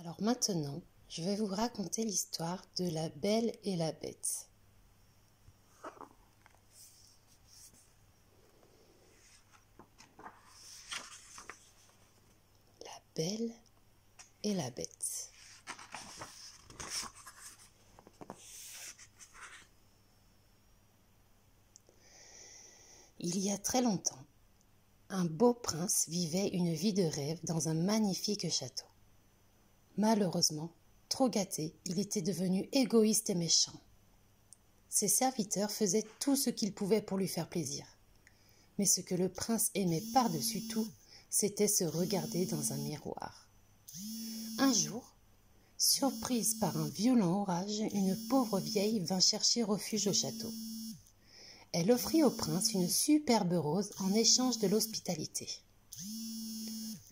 Alors maintenant, je vais vous raconter l'histoire de la Belle et la Bête. La Belle et la Bête. Il y a très longtemps, un beau prince vivait une vie de rêve dans un magnifique château. Malheureusement, trop gâté, il était devenu égoïste et méchant. Ses serviteurs faisaient tout ce qu'ils pouvaient pour lui faire plaisir. Mais ce que le prince aimait par-dessus tout, c'était se regarder dans un miroir. Un jour, surprise par un violent orage, une pauvre vieille vint chercher refuge au château. Elle offrit au prince une superbe rose en échange de l'hospitalité.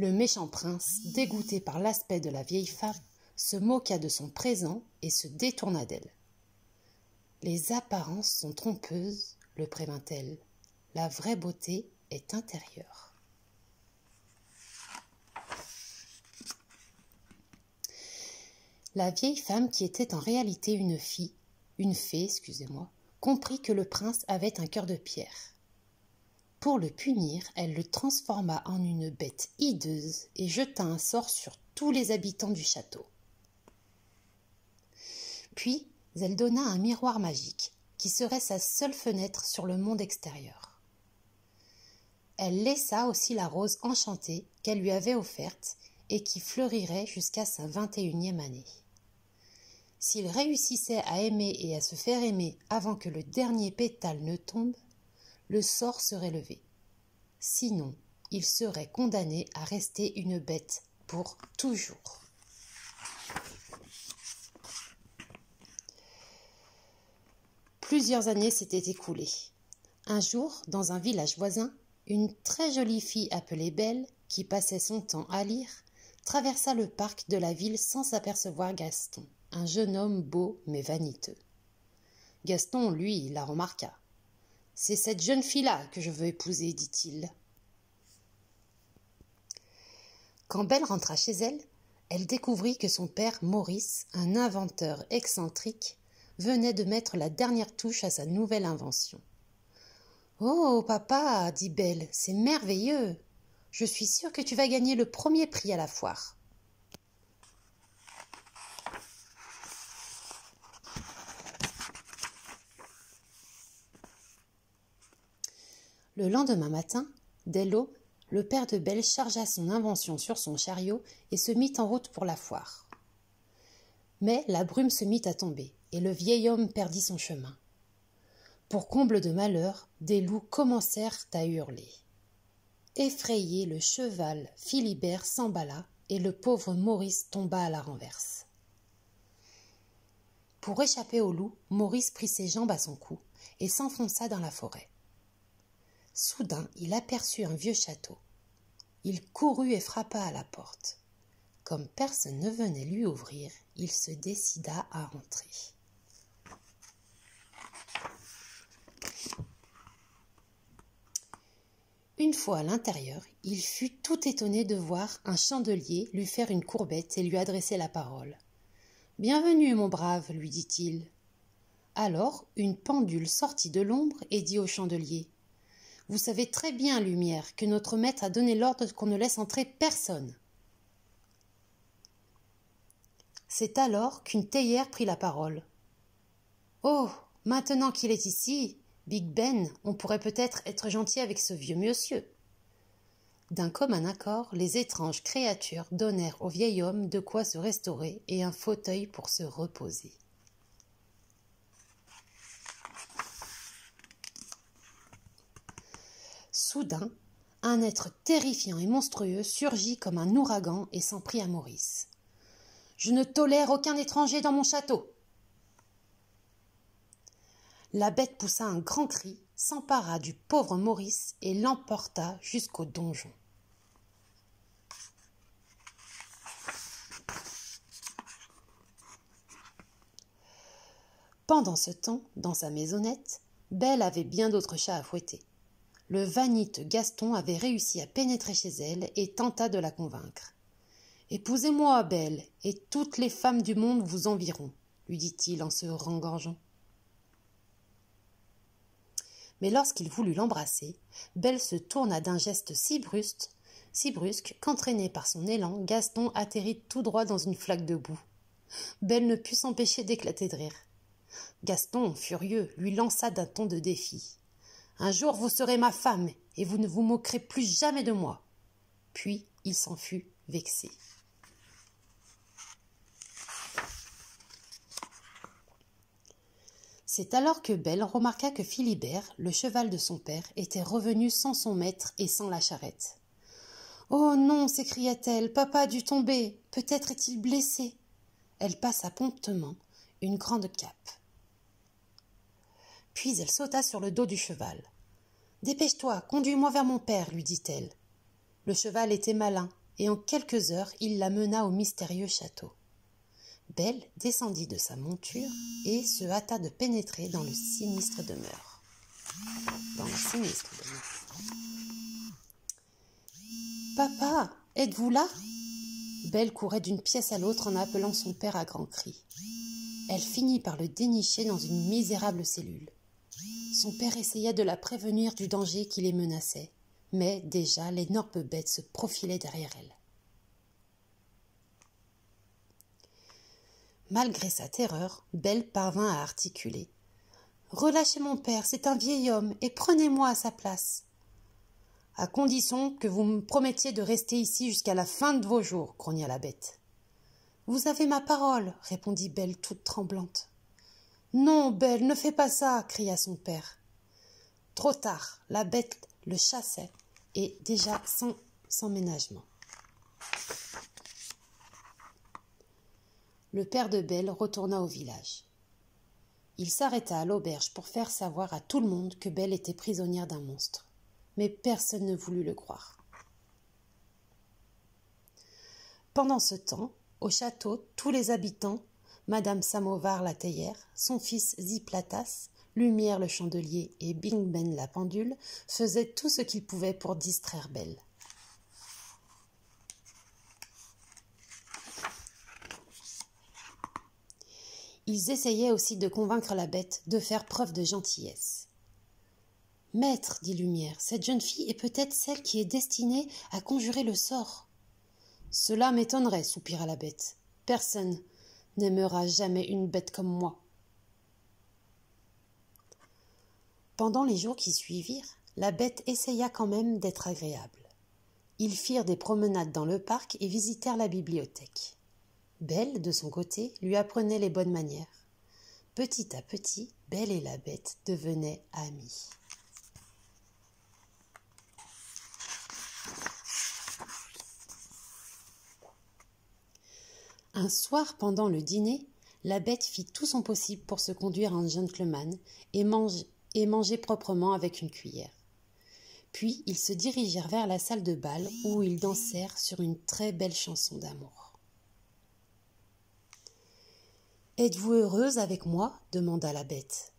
Le méchant prince, dégoûté par l'aspect de la vieille femme, se moqua de son présent et se détourna d'elle. « Les apparences sont trompeuses, le prévint-elle. La vraie beauté est intérieure. » La vieille femme, qui était en réalité une fée, comprit que le prince avait un cœur de pierre. Pour le punir, elle le transforma en une bête hideuse et jeta un sort sur tous les habitants du château. Puis, elle donna un miroir magique, qui serait sa seule fenêtre sur le monde extérieur. Elle laissa aussi la rose enchantée qu'elle lui avait offerte et qui fleurirait jusqu'à sa 21e année. S'il réussissait à aimer et à se faire aimer avant que le dernier pétale ne tombe, le sort serait levé. Sinon, il serait condamné à rester une bête pour toujours. Plusieurs années s'étaient écoulées. Un jour, dans un village voisin, une très jolie fille appelée Belle, qui passait son temps à lire, traversa le parc de la ville sans s'apercevoir Gaston, un jeune homme beau mais vaniteux. Gaston, lui, la remarqua. « C'est cette jeune fille-là que je veux épouser, dit-il. » Quand Belle rentra chez elle, elle découvrit que son père Maurice, un inventeur excentrique, venait de mettre la dernière touche à sa nouvelle invention. « Oh, papa, dit Belle, c'est merveilleux. Je suis sûre que tu vas gagner le premier prix à la foire. » Le lendemain matin, dès l'aube, le père de Belle chargea son invention sur son chariot et se mit en route pour la foire. Mais la brume se mit à tomber et le vieil homme perdit son chemin. Pour comble de malheur, des loups commencèrent à hurler. Effrayé, le cheval Philibert s'emballa et le pauvre Maurice tomba à la renverse. Pour échapper aux loups, Maurice prit ses jambes à son cou et s'enfonça dans la forêt. Soudain, il aperçut un vieux château. Il courut et frappa à la porte. Comme personne ne venait lui ouvrir, il se décida à entrer. Une fois à l'intérieur, il fut tout étonné de voir un chandelier lui faire une courbette et lui adresser la parole. « Bienvenue, mon brave, lui dit-il. » Alors, une pendule sortit de l'ombre et dit au chandelier. « Vous savez très bien, Lumière, que notre maître a donné l'ordre qu'on ne laisse entrer personne. » C'est alors qu'une théière prit la parole. « Oh, maintenant qu'il est ici, Big Ben, on pourrait peut-être être gentil avec ce vieux monsieur. » D'un commun accord, les étranges créatures donnèrent au vieil homme de quoi se restaurer et un fauteuil pour se reposer. Soudain, un être terrifiant et monstrueux surgit comme un ouragan et s'en prit à Maurice. « Je ne tolère aucun étranger dans mon château !» La bête poussa un grand cri, s'empara du pauvre Maurice et l'emporta jusqu'au donjon. Pendant ce temps, dans sa maisonnette, Belle avait bien d'autres chats à fouetter. Le vaniteux Gaston avait réussi à pénétrer chez elle et tenta de la convaincre. Épousez-moi, Belle, et toutes les femmes du monde vous envieront, lui dit-il en se rengorgeant. Mais lorsqu'il voulut l'embrasser, Belle se tourna d'un geste si brusque qu'entraîné par son élan, Gaston atterrit tout droit dans une flaque de boue. Belle ne put s'empêcher d'éclater de rire. Gaston, furieux, lui lança d'un ton de défi. « Un jour vous serez ma femme, et vous ne vous moquerez plus jamais de moi. » Puis il s'en fut vexé. C'est alors que Belle remarqua que Philibert, le cheval de son père, était revenu sans son maître et sans la charrette. « Oh non !» s'écria-t-elle, « papa a dû tomber, peut-être est-il blessé. » Elle passa promptement une grande cape. Puis elle sauta sur le dos du cheval. « Dépêche-toi, conduis-moi vers mon père, lui dit-elle. Le cheval était malin, et en quelques heures il la mena au mystérieux château. Belle descendit de sa monture et se hâta de pénétrer dans le sinistre demeure. Papa, êtes-vous là ? Belle courait d'une pièce à l'autre en appelant son père à grands cris. Elle finit par le dénicher dans une misérable cellule. Son père essaya de la prévenir du danger qui les menaçait, mais déjà l'énorme bête se profilait derrière elle. Malgré sa terreur, Belle parvint à articuler. « Relâchez mon père, c'est un vieil homme, et prenez-moi à sa place. »« À condition que vous me promettiez de rester ici jusqu'à la fin de vos jours, » grogna la bête. « Vous avez ma parole, » répondit Belle toute tremblante. « Non, Belle, ne fais pas ça, » cria son père. Trop tard, la bête le chassait, et déjà sans ménagement. Le père de Belle retourna au village. Il s'arrêta à l'auberge pour faire savoir à tout le monde que Belle était prisonnière d'un monstre. Mais personne ne voulut le croire. Pendant ce temps, au château, tous les habitants, Madame Samovar la théière, son fils Ziplatas, Lumière le chandelier et Bing Ben la pendule, faisaient tout ce qu'ils pouvaient pour distraire Belle. Ils essayaient aussi de convaincre la bête de faire preuve de gentillesse. « Maître, dit Lumière, cette jeune fille est peut-être celle qui est destinée à conjurer le sort. »« Cela m'étonnerait, soupira la bête. Personne n'aimera jamais une bête comme moi. » Pendant les jours qui suivirent, la bête essaya quand même d'être agréable. Ils firent des promenades dans le parc et visitèrent la bibliothèque. Belle, de son côté, lui apprenait les bonnes manières. Petit à petit, Belle et la bête devenaient amies. Un soir, pendant le dîner, la bête fit tout son possible pour se conduire en gentleman et manger proprement avec une cuillère. Puis, ils se dirigèrent vers la salle de bal où ils dansèrent sur une très belle chanson d'amour. « Êtes-vous heureuse avec moi ?» demanda la bête.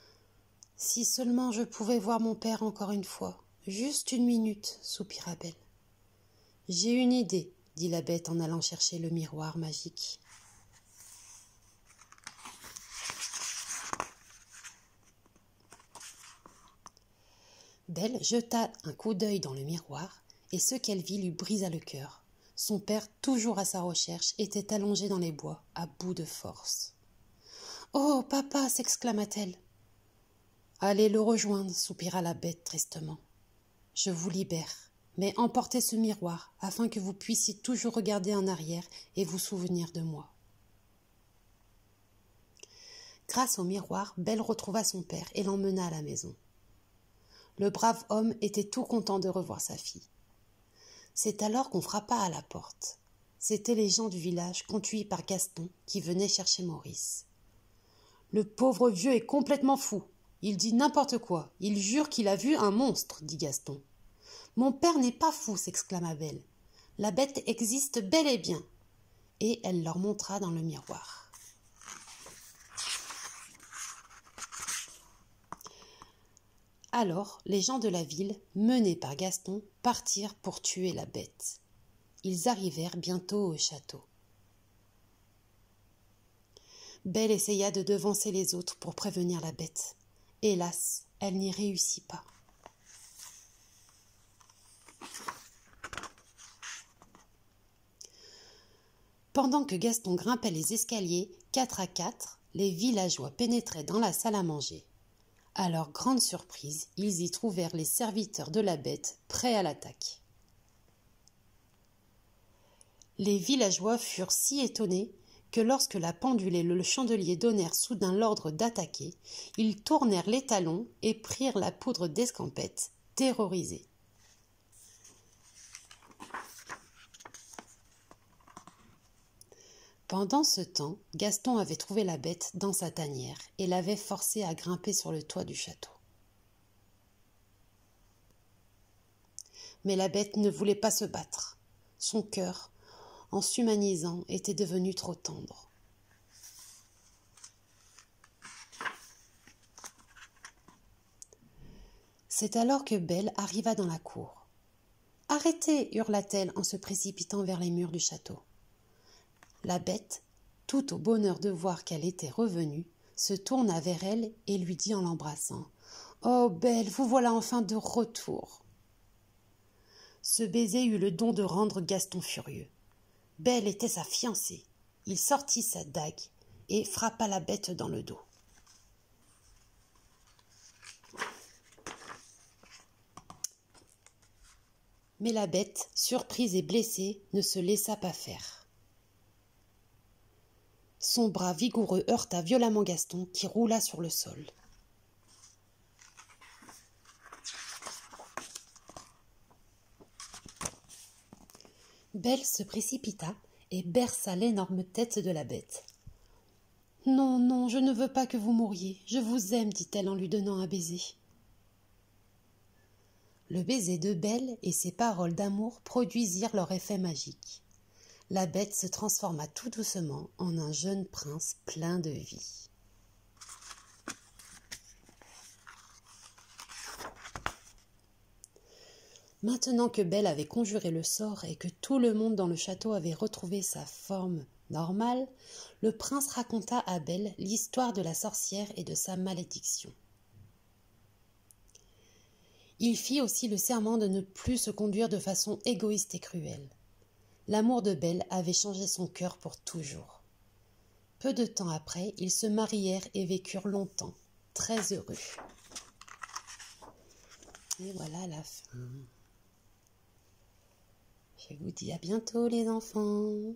« Si seulement je pouvais voir mon père encore une fois, juste une minute, » soupira Belle. « J'ai une idée, » dit la bête en allant chercher le miroir magique. Belle jeta un coup d'œil dans le miroir, et ce qu'elle vit lui brisa le cœur. Son père, toujours à sa recherche, était allongé dans les bois, à bout de force. « Oh, papa !» s'exclama-t-elle. « Allez le rejoindre !» soupira la bête tristement. « Je vous libère, mais emportez ce miroir, afin que vous puissiez toujours regarder en arrière et vous souvenir de moi. » Grâce au miroir, Belle retrouva son père et l'emmena à la maison. Le brave homme était tout content de revoir sa fille. C'est alors qu'on frappa à la porte. C'étaient les gens du village, conduits par Gaston, qui venaient chercher Maurice. « Le pauvre vieux est complètement fou. Il dit n'importe quoi. Il jure qu'il a vu un monstre, » dit Gaston. « Mon père n'est pas fou, » s'exclama Belle. « La bête existe bel et bien. » Et elle leur montra dans le miroir. Alors, les gens de la ville, menés par Gaston, partirent pour tuer la bête. ils arrivèrent bientôt au château. Belle essaya de devancer les autres pour prévenir la bête. Hélas, elle n'y réussit pas. Pendant que Gaston grimpait les escaliers, 4 à 4, les villageois pénétraient dans la salle à manger. À leur grande surprise, ils y trouvèrent les serviteurs de la bête, prêts à l'attaque. Les villageois furent si étonnés que lorsque la pendule et le chandelier donnèrent soudain l'ordre d'attaquer, ils tournèrent les talons et prirent la poudre d'escampette, terrorisés. Pendant ce temps, Gaston avait trouvé la bête dans sa tanière et l'avait forcée à grimper sur le toit du château. Mais la bête ne voulait pas se battre. Son cœur, en s'humanisant, était devenu trop tendre. C'est alors que Belle arriva dans la cour. « Arrêtez !» hurla-t-elle en se précipitant vers les murs du château. La bête, tout au bonheur de voir qu'elle était revenue, se tourna vers elle et lui dit en l'embrassant « Oh Belle, vous voilà enfin de retour !» Ce baiser eut le don de rendre Gaston furieux. Belle était sa fiancée. Il sortit sa dague et frappa la bête dans le dos. Mais la bête, surprise et blessée, ne se laissa pas faire. Son bras vigoureux heurta violemment Gaston, qui roula sur le sol. Belle se précipita et berça l'énorme tête de la bête. « Non, non, je ne veux pas que vous mouriez. Je vous aime, dit-elle en lui donnant un baiser. » Le baiser de Belle et ses paroles d'amour produisirent leur effet magique. La bête se transforma tout doucement en un jeune prince plein de vie. Maintenant que Belle avait conjuré le sort et que tout le monde dans le château avait retrouvé sa forme normale, le prince raconta à Belle l'histoire de la sorcière et de sa malédiction. Il fit aussi le serment de ne plus se conduire de façon égoïste et cruelle. L'amour de Belle avait changé son cœur pour toujours. Peu de temps après, ils se marièrent et vécurent longtemps, très heureux. Et voilà la fin. Je vous dis à bientôt les enfants.